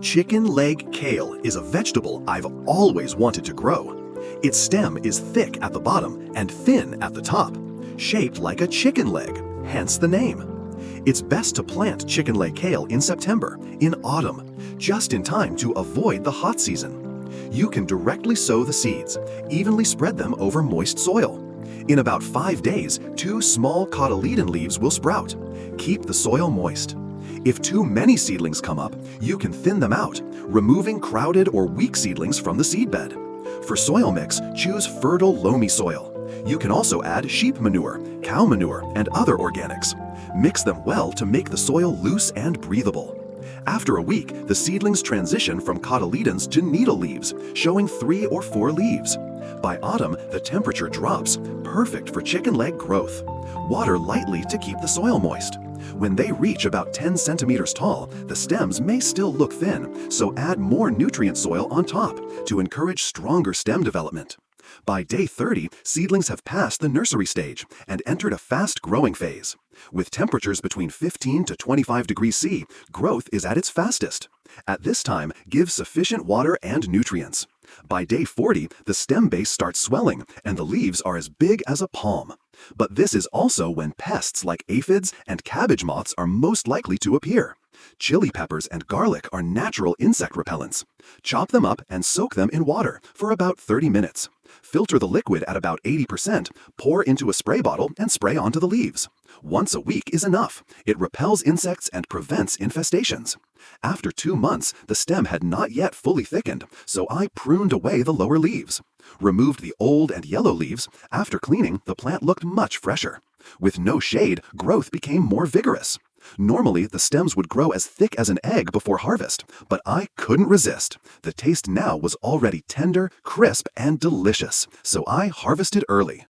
Chicken leg kale is a vegetable I've always wanted to grow. Its stem is thick at the bottom and thin at the top, shaped like a chicken leg, hence the name. It's best to plant chicken leg kale in September, in autumn, just in time to avoid the hot season. You can directly sow the seeds, evenly spread them over moist soil. In about 5 days, 2 small cotyledon leaves will sprout. Keep the soil moist. If too many seedlings come up, you can thin them out, removing crowded or weak seedlings from the seedbed. For soil mix, choose fertile loamy soil. You can also add sheep manure, cow manure, and other organics. Mix them well to make the soil loose and breathable. After a week, the seedlings transition from cotyledons to needle leaves, showing 3 or 4 leaves. By autumn, the temperature drops, perfect for chicken leg growth. Water lightly to keep the soil moist. When they reach about 10 centimeters tall, the stems may still look thin, so add more nutrient soil on top to encourage stronger stem development. By day 30, seedlings have passed the nursery stage and entered a fast growing phase. With temperatures between 15 to 25 degrees C, growth is at its fastest. At this time, give sufficient water and nutrients. By day 40, the stem base starts swelling and the leaves are as big as a palm. But this is also when pests like aphids and cabbage moths are most likely to appear. Chili peppers and garlic are natural insect repellents. Chop them up and soak them in water for about 30 minutes. Filter the liquid at about 80%, pour into a spray bottle and spray onto the leaves. Once a week is enough. It repels insects and prevents infestations. After 2 months, the stem had not yet fully thickened, so I pruned away the lower leaves. Removed the old and yellow leaves. After cleaning, the plant looked much fresher. With no shade, growth became more vigorous. Normally, the stems would grow as thick as an egg before harvest, but I couldn't resist. The taste now was already tender, crisp, and delicious, so I harvested early.